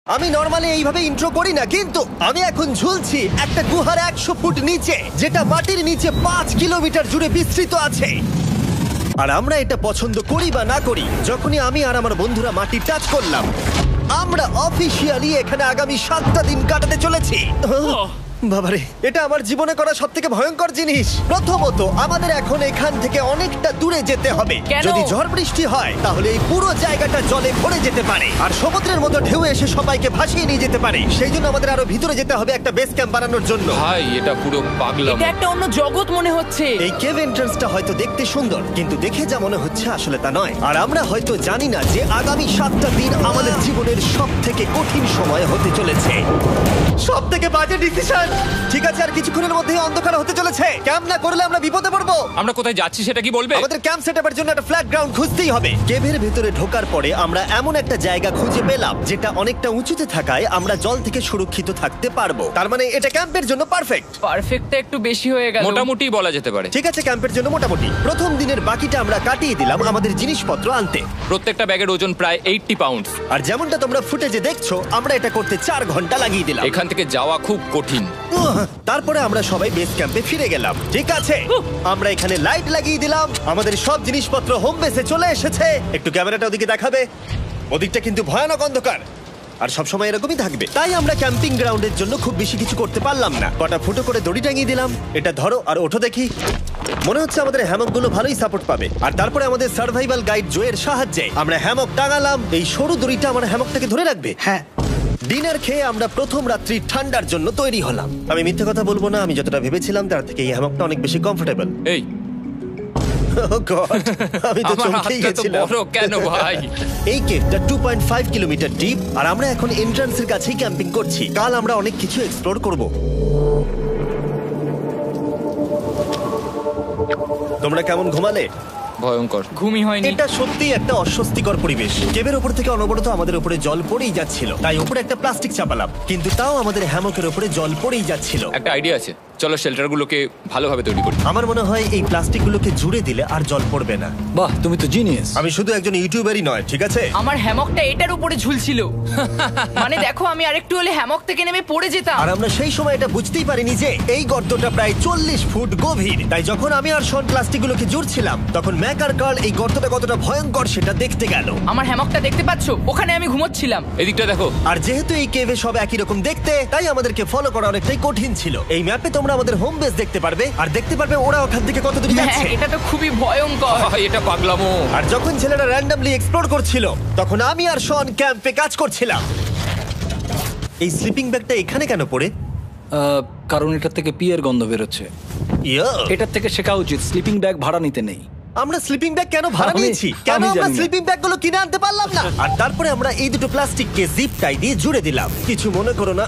আমি নরমালি এইভাবে ইন্ট্রো করি না, কিন্তু আমি এখন ঝুলছি একটা গুহার 100 ফুট নিচে, যেটা মাটির নিচে 5 কিলোমিটার জুড়ে বিস্তৃত আছে। আর আমরা এটা পছন্দ করি বা না করি, যখনই আমি আর আমার বন্ধুরা মাটি টাচ করলাম, আমরা অফিসিয়ালি এখানে আগামী 7টা দিন কাটাতে চলেছি। বাবারে, এটা আমার জীবনে করা সবথেকে ভয়ঙ্কর জিনিস। প্রথমত, আমাদের এখন এখান থেকে অনেকটা দূরে যেতে হবে। কেন? যদি ঝড় বৃষ্টি হয় তাহলে এই পুরো জায়গাটা জলে ভরে যেতে পারে, আর সমুদ্রের মতো ঢেউ এসে সবাইকে ভাসিয়ে নিয়ে যেতে পারে। সেই জন্য আমাদের আরো ভিতরে যেতে হবে একটা বেস ক্যাম্প বানানোর জন্য। ভাই এটা পুরো পাগলাম। এটা একটা অন্য জগৎ মনে হচ্ছে। এই কেভ এন্ট্রান্সটা হয়তো দেখতে সুন্দর, কিন্তু দেখে যা মনে হচ্ছে আসলে তা নয়। আর আমরা হয়তো জানি না যে আগামী 7টা দিন আমাদের জীবনের সব থেকে কঠিন সময় হতে চলেছে। সব থেকে বাজে ডিসিশন। ঠিক আছে, আর কিছুক্ষণের মধ্যেই অন্ধকার হতে চলেছে। ক্যাম্প না করলে আমরা বিপদে পড়বো। আমরা কোথায় যাচ্ছি সেটা কি বলবে? আমাদের ক্যাম্প সেটআপের জন্য একটা ফ্ল্যাট গ্রাউন্ড খুঁজতেই হবে। কেভের ভেতরে ঢোকার পরে আমরা এমন একটা জায়গা খুঁজে পেলাম যেটা অনেকটা উঁচুতে থাকায় আমরা জল থেকে সুরক্ষিত থাকতে পারবো। তার মানে এটা ক্যাম্পের জন্য পারফেক্ট। পারফেক্টটা একটু বেশি হয়ে গেল। মোটামুটি বলা যেতে পারে। ঠিক আছে, ক্যাম্পের জন্য মোটামুটি। প্রথম দিনের বাকিটা আমরা কাটিয়ে দিলাম আমাদের জিনিসপত্র আনতে। প্রত্যেকটা ব্যাগের ওজন প্রায় 80 পাউন্ডস। আর যেমনটা তোমরা ফুটেজে দেখছো, আমরা এটা করতে 4 ঘন্টা লাগিয়ে দিলাম। এখান থেকে যাওয়া খুব কঠিন। তারপরে আমরা সবাই বেস ক্যাম্পে ফিরে গেলাম। ঠিক আছে, আমরা এখানে লাইট লাগিয়ে দিলাম। আমাদের সব জিনিসপত্র হোম বেসে চলে এসেছে। একটু ক্যামেরাটা ওদিকে দেখাবে? ওদিকটা কিন্তু ভয়ানক অন্ধকার, আর সবসময় এরকমই থাকবে। তাই আমরা ক্যাম্পিং গ্রাউন্ডের জন্য খুব বেশি কিছু করতে পারলাম না। কটা ফুটো করে দড়ি টাঙিয়ে দিলাম। এটা ধরো আর ওঠো দেখি। মনে হচ্ছে আমাদের হ্যামকগুলো ভালোই সাপোর্ট পাবে। আর তারপরে আমাদের সার্ভাইভাল গাইড জোয়ের সাহায্যে আমরা হ্যামক টাঙালাম। এই সরু দড়িটা আমার হ্যামকটাকে ধরে রাখবে। হ্যাঁ, ডিনার খেয়ে আমরা প্রথম রাত্রি ঠান্ডার জন্য তৈরি হলাম। আমি মিথ্যে কথা বলবো না, আমি যতটা ভেবেছিলাম তার থেকে এই হ্যামকটা অনেক বেশি কমফোর্টেবল। এই আমি তো আমার চমকেই হাতটা তো গেছিলাম। বড় কেন ভাই? এই কেভটা 2.5 কিলোমিটার ডিপ, আর আমরা এখন এন্ট্রান্সের কাছেই ক্যাম্পিং করছি। কাল আমরা অনেক কিছু এক্সপ্লোর করব। তোমরা কেমন ঘুমালে? ভয়ঙ্কর। ঘুমই হয়নি। এটা সত্যিই একটা অস্বস্তিকর পরিবেশ। কেভের উপর থেকে অনবরত আমাদের উপরে জল পড়েই যাচ্ছিল, তাই উপরে একটা প্লাস্টিক চাপালাম, কিন্তু তাও আমাদের হ্যামকের উপরে জল পড়েই যাচ্ছিল। একটা আইডিয়া আছে, চলো শেল্টারগুলোকে ভালোভাবে তৈরি করি। আমার মনে হয় এই প্লাস্টিকগুলোকে জুড়ে দিলে আর জল পড়বে না। বাহ, তুমি তো জিনিয়াস। আমি শুধু একজন ইউটিউবারই নয়, ঠিক আছে? আমার হ্যামকটা এটার উপরে ঝুলছিল। মানে দেখো, আমি আরেকটু হলে হ্যামক থেকে নেমে পড়ে যেতাম। আর আমরা সেই সময় এটা বুঝতেই পারিনি যে এই গর্তটা প্রায় 40 ফুট গভীর। তাই যখন আমি আর শন প্লাস্টিকগুলোকে জুড়ছিলাম, তখন ম্যাক আর কার্ল এই গর্তটা কতটা ভয়ঙ্কর সেটা দেখতে গেল। আমার হ্যামকটা দেখতে পাচ্ছো? ওখানে আমি ঘুমোচ্ছিলাম। এদিকটা দেখো। আর যেহেতু এই কেভে সব একই রকম দেখতে, তাই আমাদেরকে ফলো করা অনেকটাই কঠিন ছিল। এই ম্যাপে তোমরা আমাদের হোম বেস দেখতে পারবে, আর দেখতে পারবে ওরা ওখান থেকে কত দূর হ্যাঁ, যাচ্ছে। এটা তো খুবই ভয়ঙ্কর। এটা পাগলামো। আর যখন ছেলেরা র্যান্ডমলি এক্সপ্লোর করছিল, তখন আমি আর শন ক্যাম্পে কাজ করছিলাম। এই স্লিপিং ব্যাগটা এখানে কেন পড়ে? কারণ এটার থেকে পিয়ের গন্ধ বেরোচ্ছে। ইয়া, এটার থেকে শেখা উচিত স্লিপিং ব্যাগ ভাড়া নিতে নেই। আমরা স্লিপিং ব্যাগ কেন ভাড়া আমি- নিয়েছি? কেন আমি আমরা জানি না। স্লিপিং ব্যাগগুলো কিনে আনতে পারলাম না? আর তারপরে আমরা এই দুটো প্লাস্টিককে জিপ টাই দিয়ে জুড়ে দিলাম। কিছু মনে করো না,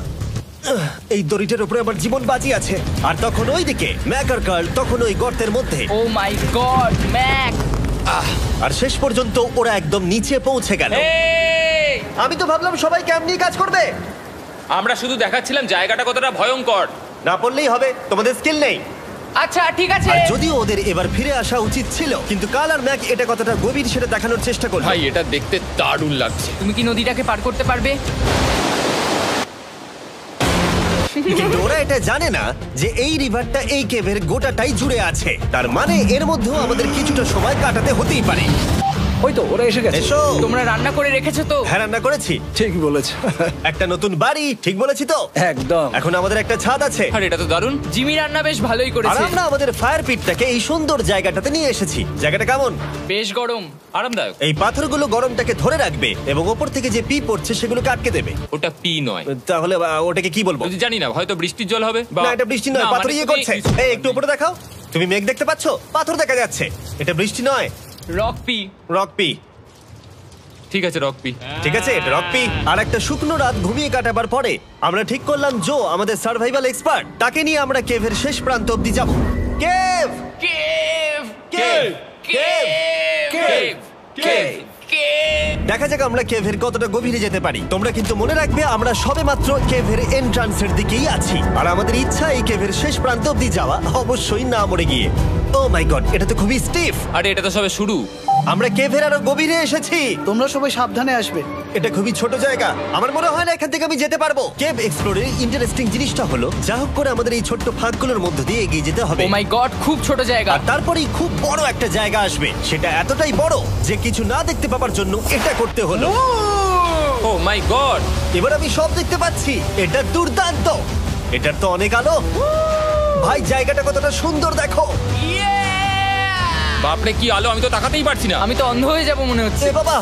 এই দড়িটার উপরে আমার জীবন বাজি আছে। আর তখন ওইদিকে ম্যাক আর কার্ল তখন ওই গর্তের মধ্যে। ও মাই গড, ম্যাক! আর শেষ পর্যন্ত ওরা একদম নিচে পৌঁছে গেল। এই! আমি তো ভাবলাম সবাই ক্যাম্প নিয়ে কাজ করবে। আমরা শুধু দেখাচ্ছিলাম জায়গাটা কতটা ভয়ঙ্কর। না পড়লেই হবে, তোমাদের স্কিল নেই। আচ্ছা, ঠিক আছে। আর যদিও ওদের এবার ফিরে আসা উচিত ছিল, কিন্তু কাল আর ম্যাক এটা কতটা গভীর সেটা দেখানোর চেষ্টা করলো। ভাই এটা দেখতে দারুণ লাগছে। তুমি কি নদীটাকে পার করতে পারবে? কিন্তু ওরা এটা জানে না যে এই রিভারটা এই কেভের গোটাটাই জুড়ে আছে। তার মানে এর মধ্যেও আমাদের কিছুটা সময় কাটাতে হতেই পারে। ওই তো ওরা এসে গেছে। এসো। তোমরা রান্না করে রেখেছো তো? হ্যাঁ, রান্না করেছি। ঠিক বলেছ। একটা নতুন বাড়ি, ঠিক বলেছি তো? একদম। এখন আমাদের একটা ছাদ আছে। আর এটা তো দারুণ। জিমি রান্না বেশ ভালোই আর করেছে। আমরা আমাদের ফায়ার পিটটাকে এই সুন্দর জায়গাটাতে নিয়ে এসেছি। জায়গাটা কেমন? বেশ গরম। আরামদায়ক। এই পাথরগুলো গরমটাকে ধরে রাখবে এবং ওপর থেকে যে পি পড়ছে সেগুলোকে আটকে দেবে। ওটা পি নয়। তাহলে ওটাকে কি বলবো? যদি জানি না, হয়তো বৃষ্টির জল হবে। না, এটা বৃষ্টি নয়, না, পাথর মানে ইয়ে তুমি- করছে। এই একটু উপরে দেখাও। তুমি মেঘ দেখতে পাচ্ছো? পাথর দেখা যাচ্ছে। এটা বৃষ্টি নয়, রক পি। Rock P. ঠিক আছে, রক পি। ঠিক আছে, এটা রক পি। আর একটা শুকনো রাত ঘুমিয়ে কাটাবার পরে আমরা ঠিক করলাম জো আমাদের সার্ভাইভাল এক্সপার্ট, তাকে নিয়ে আমরা কেভের শেষ প্রান্ত অব্দি যাব। Cave, cave! Cave, cave, cave! Cave. দেখা যাক আমরা কেভের কতটা গভীরে যেতে পারি। তোমরা কিন্তু মনে রাখবে আমরা সবেমাত্র কেভের এন্ট্রান্সের দিকেই আছি, আর আমাদের ইচ্ছা এই কেভের শেষ প্রান্ত অব্দি যাওয়া, অবশ্যই না মরে গিয়ে। ও মাই গড, এটা তো খুবই স্টিফ। আরে এটা তো সবে শুরু। আমরা কেভের আরো গভীরে এসেছি। তোমরা সবাই সাবধানে আসবে। এটা খুবই ছোট জায়গা, আমার মনে হয় না এখান থেকে আমি যেতে পারবো। কেভ এক্সপ্লোরের ইন্টারেস্টিং জিনিসটা হলো যা হোক করে আমাদের এই ছোট্ট ফাঁকগুলোর মধ্যে দিয়ে এগিয়ে যেতে হবে। ও মাই গড, খুব ছোট জায়গা। আর তারপরেই খুব বড় একটা জায়গা আসবে, সেটা এতটাই বড় যে কিছু না দেখতে পাওয়ার জন্য এটা করতে হলো। ও মাই গড। এবার আমি সব দেখতে পাচ্ছি, এটা দুর্দান্ত। এটার তো অনেক আলো। ভাই জায়গাটা কতটা সুন্দর দেখো। বাপরে কি আলো, আমি তো তাকাতেই পারছি না। আমি তো অন্ধ হয়ে যাব মনে হচ্ছে। এ বাবা,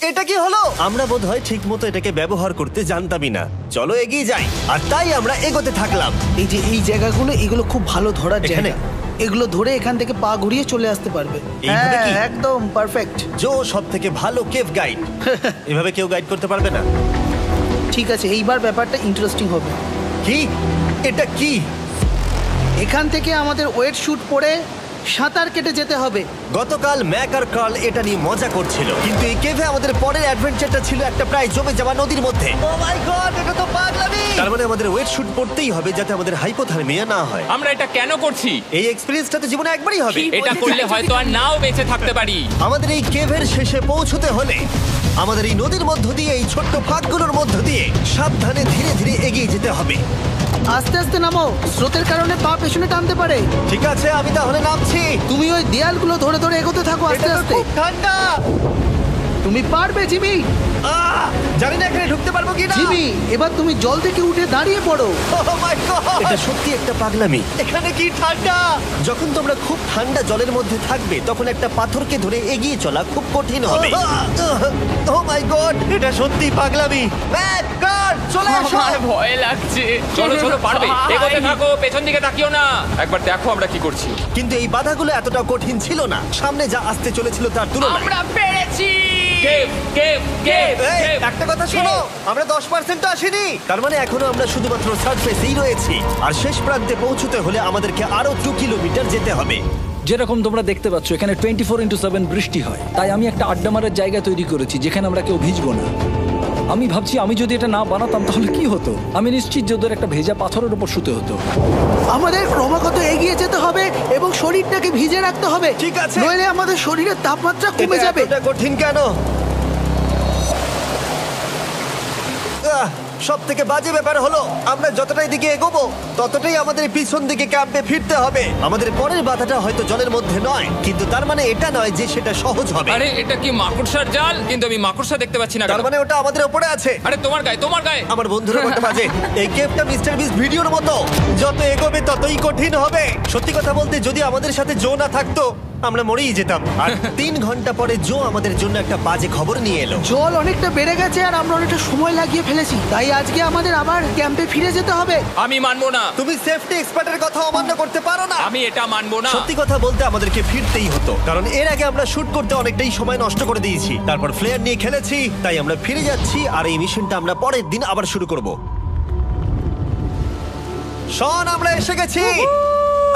এটা কি হলো? আমরা বোধহয় ঠিক মতো এটাকে ব্যবহার করতে জানতামই না। চলো এগিয়ে যাই। আর তাই আমরা এগোতে থাকলাম। এই যে এই জায়গাগুলো, এগুলো খুব ভালো ধরার এখানে? জায়গা। এগুলো ধরে এখান থেকে পা ঘুরিয়ে চলে আসতে পারবে। এইভাবে কি? হ্যাঁ, একদম পারফেক্ট। জো সব থেকে ভালো কেভ গাইড। এভাবে কেউ গাইড করতে পারবে না। ঠিক আছে, এইবার ব্যাপারটা ইন্টারেস্টিং হবে। কি? এটা কি? এখান থেকে আমাদের ওয়েট শুট পরে সাঁতার কেটে যেতে হবে। গতকাল ম্যাক আর কার্ল এটা নিয়ে মজা করছিল, কিন্তু এই কেভে আমাদের পরের অ্যাডভেঞ্চারটা ছিল একটা প্রায় জমে যাওয়া নদীর মধ্যে। ও মাই গড, এটা তো পাগলামি! তার মানে আমাদের ওয়েট শুট পড়তেই হবে যাতে আমাদের হাইপোথার্মিয়া না হয়। আমরা এটা কেন করছি? এই এক্সপেরিয়েন্সটা তো জীবনে একবারই হবে। কি? এটা করলে হয়তো আর নাও বেঁচে থাকতে পারি। আমাদের এই কেভের শেষে পৌঁছতে হলে আমাদের এই নদীর মধ্য দিয়ে, এই ছোট্ট ফাঁকগুলোর মধ্য দিয়ে সাবধানে ধীরে ধীরে এগিয়ে যেতে হবে। আস্তে আস্তে নামো, স্রোতের কারণে পা পেছনে টানতে পারে। ঠিক আছে, আমি তাহলে নামছি। তুমি ওই দেয়ালগুলো ধরে ধরে এগোতে থাকো আস্তে এটা তো আস্তে। খুব ঠান্ডা। তুমি পারবে জিমি। জানি না এখানে ঢুকতে পারবো কি না। জিমি, এবার তুমি জল থেকে উঠে দাঁড়িয়ে পড়ো। এটা সত্যি একটা পাগলামি। এখানে কি ঠান্ডা! যখন তোমরা খুব ঠান্ডা জলের মধ্যে থাকবে তখন একটা পাথরকে ধরে এগিয়ে চলা খুব কঠিন হবে। ও মাই গড, এটা সত্যি পাগলামি। ম্যাক, কার, চলে এসো। আমার ভয় লাগছে। চলো চলো, পারবে। ভাই। এগোতে থাকো, পেছন দিকে তাকিও না। একবার দেখো আমরা কি করছি। কিন্তু এই বাধাগুলো এতটা কঠিন ছিল না সামনে যা আসতে চলেছিল তার তুলনায়। আমরা পেরেছি। কেভ কেভ কেভ এই, কেভ। একটা কথা শোনো, আমরা 10% আসিনি। তার মানে এখনো আমরা শুধুমাত্র সার্ফেসেই রয়েছি, আর শেষ প্রান্তে পৌঁছতে হলে আমাদেরকে আরো 2 কিলোমিটার যেতে হবে। যেরকম তোমরা দেখতে পাচ্ছ এখানে 24/7 বৃষ্টি হয়, তাই আমি একটা আড্ডা মারার জায়গা তৈরি করেছি যেখানে আমরা কেউ ভিজবো না। আমি ভাবছি আমি যদি এটা না বানাতাম তাহলে কি হতো। আমি নিশ্চিত যে ওদের একটা ভেজা পাথরের উপর শুতে হতো। আমাদের ক্রমাগত এগিয়ে যেতে হবে এবং শরীরটাকে ভিজে রাখতে হবে। ঠিক আছে। নইলে আমাদের শরীরের তাপমাত্রা কমে এটা যাবে। এতটা কঠিন কেন? সব থেকে বাজে ব্যাপার হলো আমরা যতটাই দিকে এগোবো ততটাই আমাদের পিছন দিকে ক্যাম্পে ফিরতে হবে। আমাদের পরের বাধাটা হয়তো জলের মধ্যে নয়, কিন্তু তার মানে এটা নয় যে সেটা সহজ হবে। আরে এটা কি মাকড়সার জাল? কিন্তু আমি মাকড়সা দেখতে পাচ্ছি না। তার কেন? মানে ওটা আমাদের উপরে আছে। আরে তোমার গায়ে, তোমার গায়ে। আমার বন্ধুরা কত বাজে। এই গেমটা মিস্টার বিস্ট ভিডিওর মতো, যত এগোবে ততই কঠিন হবে। সত্যি কথা বলতে যদি আমাদের সাথে জো না থাকতো আমরা মরেই যেতাম। আর 3 ঘন্টা পরে জো আমাদের জন্য একটা বাজে খবর নিয়ে এলো। জল অনেকটা বেড়ে গেছে আর আমরা অনেকটা সময় লাগিয়ে ফেলেছি, তাই আজকে আমাদের আবার ক্যাম্পে ফিরে যেতে হবে। আমি মানবো না। তুমি সেফটি এক্সপার্টের কথা অমান্য করতে পারো না। আমি এটা মানবো না। সত্যি কথা বলতে আমাদেরকে ফিরতেই হতো, কারণ এর আগে আমরা শুট করতে অনেকটাই সময় নষ্ট করে দিয়েছি। তারপর ফ্লেয়ার নিয়ে খেলেছি, তাই আমরা ফিরে যাচ্ছি আর এই মিশনটা আমরা পরের দিন আবার শুরু করব। শন, আমরা এসে গেছি।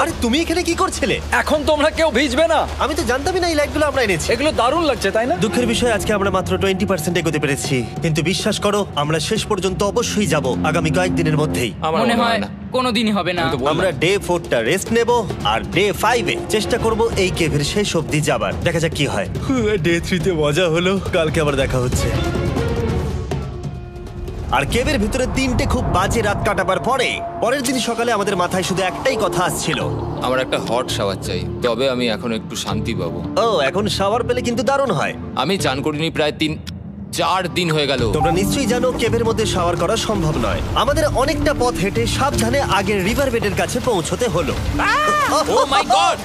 আরে তুমি এখানে কি করছিলে? এখন তোমরা কেউ ভিজবে না। আমি তো জানতামই না এই লাইটগুলো আমরা এনেছি। এগুলো দারুণ লাগছে তাই না? দুঃখের বিষয় আজকে আমরা মাত্র 20% এগোতে পেরেছি, কিন্তু বিশ্বাস করো আমরা শেষ পর্যন্ত অবশ্যই যাব আগামী কয়েকদিনের মধ্যেই। আমার মনে হয় কোনোদিনই হবে না। আমি তো বললাম। আমরা ডে 4টা রেস্ট নেব আর ডে 5 এ চেষ্টা করব এই কেভের শেষ অবধি যাবার। দেখা যাক কি হয়। ডে 3 তে মজা হলো, কালকে আবার দেখা হচ্ছে। আর কেভের ভিতরে 3টে খুব বাজে রাত কাটাবার পরে পরের দিন সকালে আমাদের মাথায় শুধু একটাই কথা আসছিল। আমার একটা হট শাওয়ার চাই, তবে আমি এখন একটু শান্তি পাবো। ও, এখন শাওয়ার পেলে কিন্তু দারুণ হয়। আমি চান করিনি প্রায় 3-4 দিন হয়ে গেল। তোমরা নিশ্চয়ই জানো কেভের মধ্যে শাওয়ার করা সম্ভব নয়। আমাদের অনেকটা পথ হেঁটে সাবধানে আগের রিভার বেডের কাছে পৌঁছতে হলো। ও মাই গড!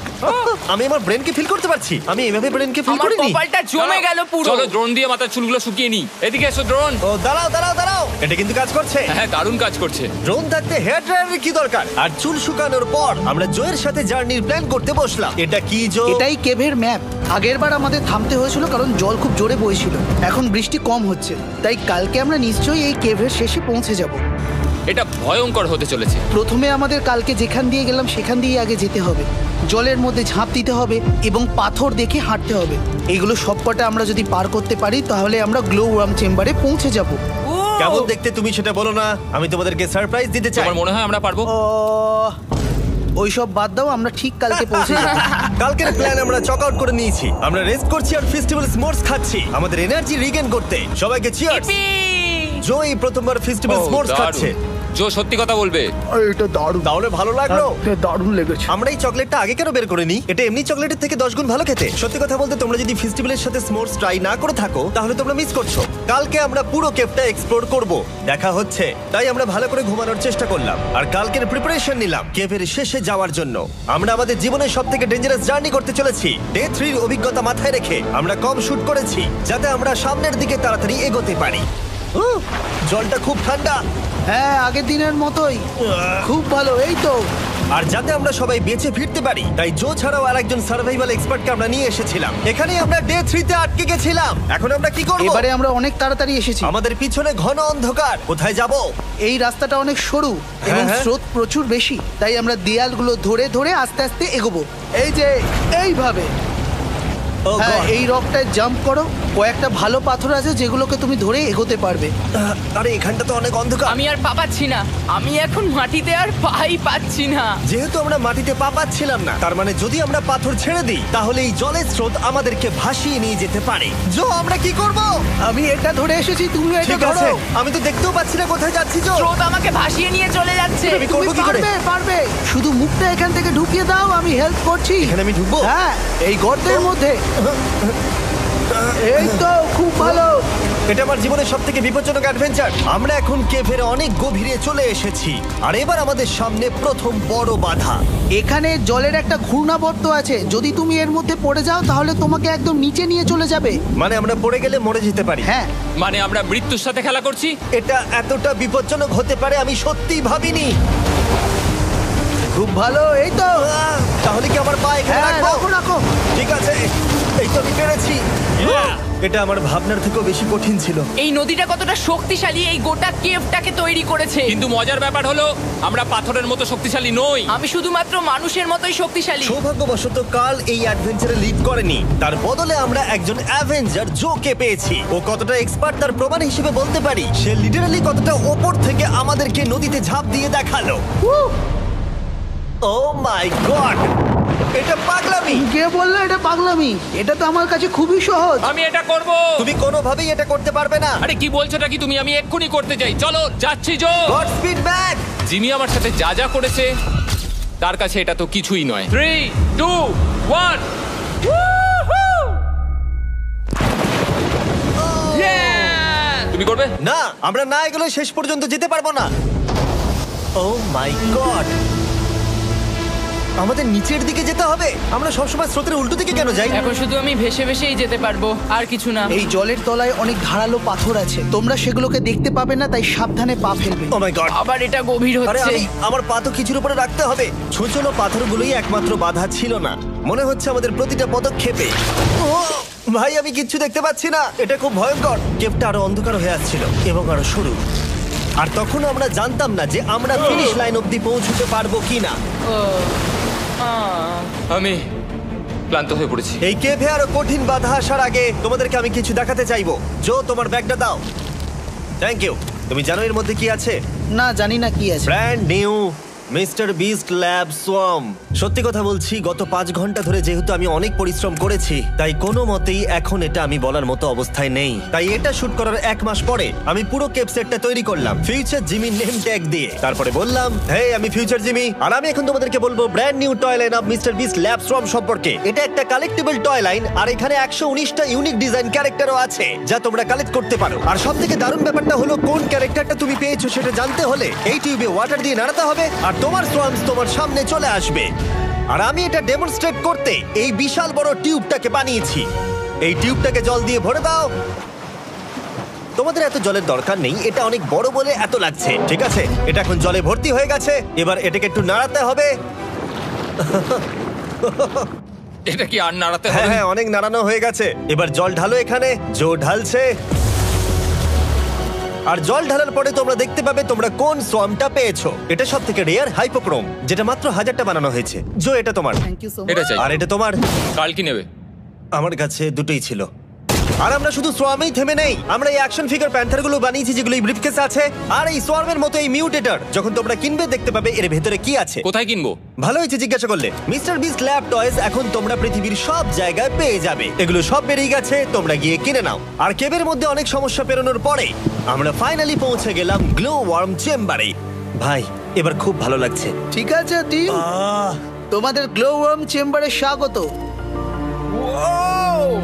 আমি আমার ব্রেনকে ফিল করতে পারছি। আমি এভাবে ব্রেনকে ফিল আমার করিনি। কপালটা জমে গেল পুরো। চলো ড্রোন দিয়ে মাথার চুলগুলো শুকিয়ে নি। এদিকে এসো ড্রোন। ও দাঁড়াও দাঁড়াও দাঁড়াও, এটা কিন্তু কাজ করছে। হ্যাঁ, দারুণ কাজ করছে। ড্রোন থাকতে হেয়ার ড্রায়ারের কি দরকার? আর চুল শুকানোর পর আমরা জোয়ের সাথে জার্নির প্ল্যান করতে বসলাম। এটা কি জো? এটাই কেভের ম্যাপ। আগেরবার আমাদের থামতে হয়েছিল কারণ জল খুব জোরে বইছিল। এখন বৃষ্টি কম হচ্ছে, তাই কালকে আমরা নিশ্চয়ই এই কেভের শেষে পৌঁছে যাব। এটা ভয়ঙ্কর হতে চলেছে। প্রথমে আমাদের কালকে যেখান দিয়ে গেলাম সেখান দিয়ে আগে যেতে হবে। জলের মধ্যে ঝাঁপ দিতে হবে এবং পাথর দেখে হাঁটতে হবে। এগুলো সবকটা আমরা যদি পার করতে পারি তাহলে আমরা গ্লো ওয়ার্ম চেম্বারে পৌঁছে যাব। কেমন দেখতে তুমি সেটা বলো না, আমি তোমাদেরকে সারপ্রাইজ দিতে চাই। আমার মনে হয় আমরা পারবো। ওইসব বাদ দাও, আমরা ঠিক কালকে পৌঁছে যাবো। কালকের প্ল্যান আমরা চক আউট করে নিয়েছি। আমরা রেস্ট করছি আর ফেস্টিভ্যাল স্মোর্স খাচ্ছি আমাদের এনার্জি রিগেন করতে। সবাইকে চিয়ার্স। Yippee! জো এই প্রথমবার ফেস্টিভ্যাল ও, স্মোর্স দারুণ। খাচ্ছে। জো সত্যি কথা বলবে। এটা দারুণ, তাহলে ভালো লাগলো? দারুণ লেগেছে। আমরা এই চকলেটটা আগে কেন বের করিনি? এটা এমনি চকলেটের থেকে 10 গুণ ভালো খেতে। সত্যি কথা বলতে তোমরা যদি ফেস্টিভ্যালের সাথে স্মোর্স ট্রাই না করে থাকো তাহলে তোমরা মিস করছো। কালকে আমরা পুরো কেভটা এক্সপ্লোর করব, দেখা হচ্ছে। তাই আমরা ভালো করে ঘুমানোর চেষ্টা করলাম আর কালকের প্রিপারেশন নিলাম কেভের শেষে যাওয়ার জন্য। আমরা আমাদের জীবনের সবথেকে ডেঞ্জারাস জার্নি করতে চলেছি। ডে 3 এর অভিজ্ঞতা মাথায় রেখে আমরা কম শুট করেছি যাতে আমরা সামনের দিকে তাড়াতাড়ি এগোতে পারি। জলটা খুব ঠান্ডা হ্যাঁ, আগের দিনের মতোই খুব ভালো। এই তো আর যাতে আমরা সবাই বেঁচে ফিরতে পারি তাই জো ছাড়াও আরেকজন সার্ভাইভাল এক্সপার্টকে আমরা নিয়ে এসেছিলাম। এখানেই আমরা ডে 3 তে আটকে গেছিলাম। এখন আমরা কি করব? এবারে আমরা অনেক তাড়াতাড়ি এসেছি। আমাদের পিছনে ঘন অন্ধকার, কোথায় যাব? এই রাস্তাটা অনেক সরু এবং হ্যাঁ। স্রোত প্রচুর বেশি, তাই আমরা দেয়ালগুলো ধরে ধরে আস্তে আস্তে এগোবো। এই যে এইভাবে। ও হ্যাঁ, God! এই রকটায় জাম্প করো। কয়েকটা ভালো পাথর আছে যেগুলোকে তুমি ধরে এগোতে পারবে। আরে এখানটা তো অনেক অন্ধকার। আমি আর পা পাচ্ছি না, আমি এখন মাটিতে আর পাই পাচ্ছি না। যেহেতু আমরা মাটিতে পা পাচ্ছিলাম না, তার মানে যদি আমরা পাথর ছেড়ে দিই তাহলে এই জলের স্রোত আমাদেরকে ভাসিয়ে নিয়ে যেতে পারে। জো, আমরা কি করব? আমি এটা ধরে এসেছি, তুমি এটা ঠিক ধরো। আছে, আমি তো দেখতেও পাচ্ছি না কোথায় যাচ্ছি। জো, স্রোত আমাকে ভাসিয়ে নিয়ে চলে যাচ্ছে। আমি তুমি করবো কি করে? পারবে, পারবে। শুধু মুখটা এখান থেকে ঢুকিয়ে দাও, আমি হেল্প করছি। এখানে আমি ঢুকবো? হ্যাঁ, এই গর্তের মধ্যে। এই তো খুব ভালো। এটা আমার জীবনের সবথেকে বিপজ্জনক অ্যাডভেঞ্চার। আমরা এখন কেভের অনেক গভীরে চলে এসেছি আর এবার আমাদের সামনে প্রথম বড় বাধা। এখানে জলের একটা ঘূর্ণাবর্ত আছে, যদি তুমি এর মধ্যে পড়ে যাও তাহলে তোমাকে একদম নিচে নিয়ে চলে যাবে। মানে আমরা পড়ে গেলে মরে যেতে পারি। হ্যাঁ, মানে আমরা মৃত্যুর সাথে খেলা করছি। এটা এতটা বিপজ্জনক হতে পারে আমি সত্যিই ভাবিনি। খুব ভালো। এই তো। তাহলে কি আমার পা এখানে হ্যাঁ, রাখবো? রাখো রাখো। ঠিক আছে, এই তো আমি পেরেছি। এটা আমার ভাবনার থেকেও বেশি কঠিন ছিল। এই নদীটা কতটা শক্তিশালী এই গোটা কেভটাকে তৈরি করেছে। কিন্তু মজার ব্যাপার হলো আমরা পাথরের মতো শক্তিশালী নই। আমি শুধুমাত্র মানুষের মতোই শক্তিশালী। সৌভাগ্যবশত কাল এই অ্যাডভেঞ্চারে লিড করেনি, তার বদলে আমরা একজন অ্যাভেঞ্জার জোকে পেয়েছি। ও কতটা এক্সপার্ট তার প্রমাণ হিসেবে বলতে পারি। সে লিটারালি কতটা ওপর থেকে আমাদেরকে নদীতে ঝাঁপ দিয়ে দেখালো। ও মাই গড, এটা পাগলামি। কে বললো এটা পাগলামি? এটা তো আমার কাছে খুবই সহজ। আমি এটা করব। তুমি কোনোভাবেই এটা করতে পারবে না। আরে কি বলছোটা কি তুমি? আমি এক্ষুনি করতে চাই। চলো যাচ্ছি Joe. Godspeed back. Jimmy আমার সাথে যা যা করেছে তার কাছে এটা তো কিছুই নয়। 3, 2, 1। তুমি করবে? না, আমরা না এগুলো শেষ পর্যন্ত যেতে পারবো না। ও মাই গড, আমাদের নিচের দিকে যেতে হবে। আমরা সবসময় স্রোতের উল্টো দিকে কেন যাই? এখন শুধু আমি ভেসে ভেসেই যেতে পারবো, আর কিছু না। এই জলের তলায় অনেক ধারালো পাথর আছে, তোমরা সেগুলোকে দেখতে পাবে না, তাই সাবধানে পা ফেলবে। ও মাই গড, আবার এটা গভীর আরে হচ্ছে। আমার পা তো কিছুর উপরে রাখতে হবে। ছোট পাথরগুলোই একমাত্র বাধা ছিল না, মনে হচ্ছে আমাদের প্রতিটা পদক্ষেপে। ও ভাই, আমি কিচ্ছু দেখতে পাচ্ছি না। এটা খুব ভয়ঙ্কর। কেভটা আরো অন্ধকার হয়ে আসছিল এবং আরো সরু। আর তখন আমরা জানতাম না যে আমরা ফিনিশ লাইন অবধি পৌঁছতে পারবো কিনা। আমি ক্লান্ত হয়ে পড়েছি। এই কেভে আরো কঠিন বাধা আসার আগে তোমাদেরকে আমি কিছু দেখাতে চাইবো। জো, তোমার ব্যাগটা দাও। Thank you. তুমি জানো এর মধ্যে কি আছে? না, জানি না কি আছে। Brand new mister beast lab swamp. সত্যি কথা বলছি, গত 5 ঘন্টা ধরে যেহেতু আমি অনেক পরিশ্রম করেছি, তাই কোনো মতেই এখন এটা আমি বলার মতো অবস্থায় নেই। তাই এটা শুট করার 1 মাস পরে আমি পুরো কেপ সেটটা তৈরি করলাম ফিউচার জিমি নেম ট্যাগ দিয়ে। তারপরে বললাম, হে, আমি ফিউচার জিমি, আর আমি এখন তোমাদেরকে বলবো brand new toy line of mister beast lab swamp সম্পর্কে। এটা একটা কালেক্টিবল টয় লাইন, আর এখানে 119টা ইউনিক ডিজাইন ক্যারেক্টারও আছে যা তোমরা কালেক্ট করতে পারো। আর সবথেকে দারুণ ব্যাপারটা হলো, কোন ক্যারেক্টারটা তুমি পেয়েছো সেটা জানতে হলে এই টিউবে ওয়াটার দিয়ে নাড়াতে হবে আর তোমার সোয়ামস তোমার সামনে চলে আসবে। আর আমি এটা ডেমনস্ট্রেট করতে এই বিশাল বড় টিউবটাকে বানিয়েছি। এই টিউবটাকে জল দিয়ে ভরে দাও। তোমাদের এত জলের দরকার নেই, এটা অনেক বড় বলে এত লাগছে। ঠিক আছে, এটা এখন জলে ভর্তি হয়ে গেছে। এবার এটাকে একটু নাড়াতে হবে। এটা কি আর নাড়াতে হ্যাঁ হবে? হ্যাঁ, অনেক নাড়ানো হয়ে গেছে। এবার জল ঢালো এখানে। জো ঢালছে। আর জল ঢালার পরে তোমরা দেখতে পাবে তোমরা কোন সোয়ামটা পেয়েছো। এটা সব থেকে রেয়ার হাইপোক্রোম, যেটা মাত্র 1000টা বানানো হয়েছে। জো, এটা তোমার। থ্যাংক ইউ সো এটা মাচ। চাই। আর এটা তোমার। কাল কি নেবে? আমার কাছে দুটোই ছিল। আর আমরা শুধু সোয়ামেই থেমে নেই, আমরা এই অ্যাকশন ফিগার প্যান্থার গুলো বানিয়েছি যেগুলো এই ব্রিফকেসে আছে। আর এই সোয়ার্মের মতো এই মিউটেটর যখন তোমরা কিনবে দেখতে পাবে এর ভেতরে কি আছে। কোথায় কিনবো? ভালো হয়েছে জিজ্ঞাসা করলে। মিস্টার বিস্ট ল্যাব টয়েস এখন তোমরা পৃথিবীর সব জায়গায় পেয়ে যাবে। এগুলো সব বেরিয়ে গেছে, তোমরা গিয়ে কিনে নাও। আর কেবের মধ্যে অনেক সমস্যা পেরোনোর পরে আমরা ফাইনালি পৌঁছে গেলাম গ্লো ওয়ার্ম চেম্বারে। ভাই এবার খুব ভালো লাগছে। ঠিক আছে টিম, তোমাদের গ্লো ওয়ার্ম চেম্বারে স্বাগত।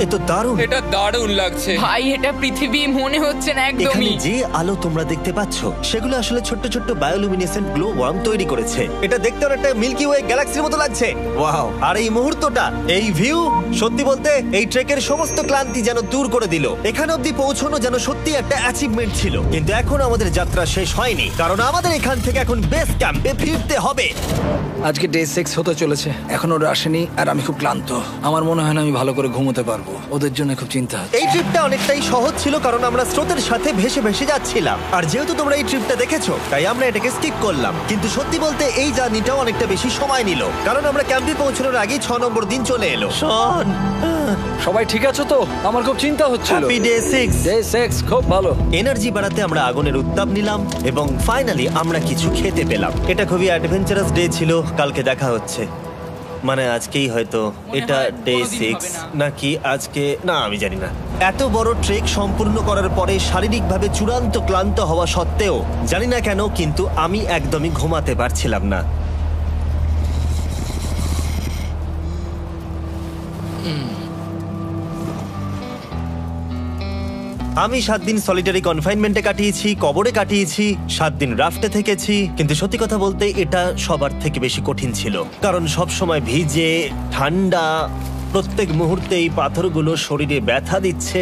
এ তো দারুণ। এটা দারুণ লাগছে। ভাই এটা পৃথিবী মনে হচ্ছে না এখানে একদমই। যে আলো তোমরা দেখতে পাচ্ছ সেগুলো আসলে ছোট্ট ছোট্ট বায়োলুমিনেসেন্ট গ্লো ওয়ার্ম তৈরি করেছে। এটা দেখতে অনেকটা মিল্কি ওয়ে গ্যালাক্সির মতো লাগছে। ওয়াও! আর এই মুহূর্তটা, এই ভিউ, সত্যি বলতে এই ট্রেকের সমস্ত ক্লান্তি যেন দূর করে দিল। এখানে অবধি পৌঁছানো যেন সত্যি একটা অ্যাচিভমেন্ট ছিল। কিন্তু এখন আমাদের যাত্রা শেষ হয়নি, কারণ আমাদের এখান থেকে এখন বেস ক্যাম্পে ফিরতে হবে। আজকে ডে 6 হতে চলেছে, এখনো ওরা আসেনি আর আমি খুব ক্লান্ত। আমার মনে হয় না আমি ভালো করে ঘুমোতে পারবো, ওদের জন্য খুব চিন্তা হচ্ছে। এই ট্রিপটা অনেকটাই সহজ ছিল কারণ আমরা স্রোতের সাথে ভেসে ভেসে যাচ্ছিলাম। আর যেহেতু তোমরা এই ট্রিপটা দেখেছো তাই আমরা এটাকে স্কিপ করলাম। কিন্তু সত্যি বলতে এই জার্নিটাও অনেকটা বেশি সময় নিল, কারণ আমরা ক্যাম্পে পৌঁছানোর আগেই 6 নম্বর দিন চলে এলো। শন, সবাই ঠিক আছে তো? আমার খুব চিন্তা হচ্ছিল। Happy day 6। ডে 6 খুব ভালো। এনার্জি বাড়াতে আমরা আগুনের উত্তাপ নিলাম এবং ফাইনালি আমরা কিছু খেতে পেলাম। এটা খুবই অ্যাডভেঞ্চারাস ডে ছিল। কালকে দেখা হচ্ছে, মানে আজকেই হয়তো। এটা হয় ডে কোনোদিন 6 হবে না। নাকি আজকে, না আমি জানি না। এত বড় ট্রেক সম্পূর্ণ করার পরে শারীরিকভাবে চূড়ান্ত ক্লান্ত হওয়া সত্ত্বেও জানি না কেন কিন্তু আমি একদমই ঘুমাতে পারছিলাম না। আমি 7 দিন সলিটারি কনফাইনমেন্টে কাটিয়েছি, কবরে কাটিয়েছি, 7 দিন রাফটে থেকেছি। কিন্তু সত্যি কথা বলতে এটা সবার থেকে বেশি কঠিন ছিল, কারণ সব সময় ভিজে, ঠান্ডা, প্রত্যেক মুহূর্তে এই পাথরগুলো শরীরে ব্যথা দিচ্ছে।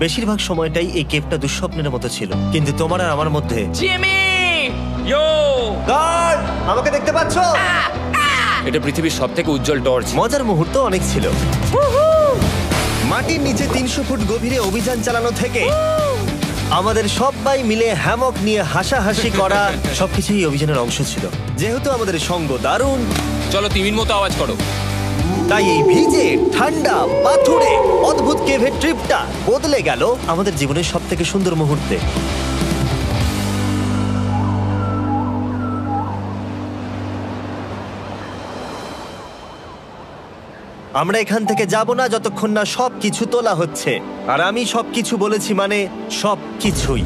বেশিরভাগ সময়টাই এই কেভটা দুঃস্বপ্নের মতো ছিল। কিন্তু তোমার আর আমার মধ্যে জিমি! ইয়ো! গার্ড, আমাকে দেখতে পাচ্ছো? এটা পৃথিবীর সবথেকে উজ্জ্বল টর্চ। মজার মুহূর্ত অনেক ছিল। মাটির নিচে 300 ফুট গভীরে অভিযান চালানো থেকে আমাদের সবাই মিলে হ্যামক নিয়ে হাসাহাসি করা সবকিছুই এই অভিযানের অংশ ছিল। যেহেতু আমাদের সঙ্গ দারুণ, চলো তিমির মতো আওয়াজ করো। তাই এই ভিজে, ঠান্ডা, পাথুরে অদ্ভুত কেভের ট্রিপটা বদলে গেল আমাদের জীবনের সব থেকে সুন্দর মুহূর্তে। আমরা এখান থেকে যাব না যতক্ষণ না সবকিছু তোলা হচ্ছে। আর আমি সবকিছু বলেছি মানে সবকিছুই।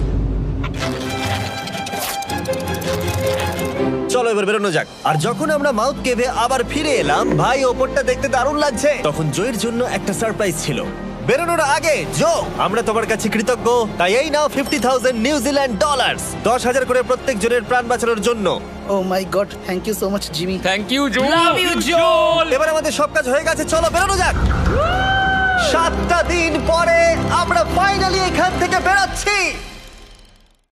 চলো এবার বেরোনো যাক। আর যখন আমরা মাউথ কেভে আবার ফিরে এলাম, ভাই ওপরটা দেখতে দারুণ লাগছে। তখন জয়ের জন্য একটা সারপ্রাইজ ছিল। বেরোনোর আগে জো, আমরা তোমার কাছে কৃতজ্ঞ। তাই এই নাও $50,000 নিউজিল্যান্ড ডলার্স, 10,000 করে প্রত্যেক জনের প্রাণ বাঁচানোর জন্য। Oh my God, thank you so much Jimmy. Thank you Joe. Love you, Joel! এবার আমাদের সব কাজ হয়ে গেছে, চলো বেরোনো যাক। 7টা দিন পরে আমরা ফাইনালি এখান থেকে বেরোচ্ছি।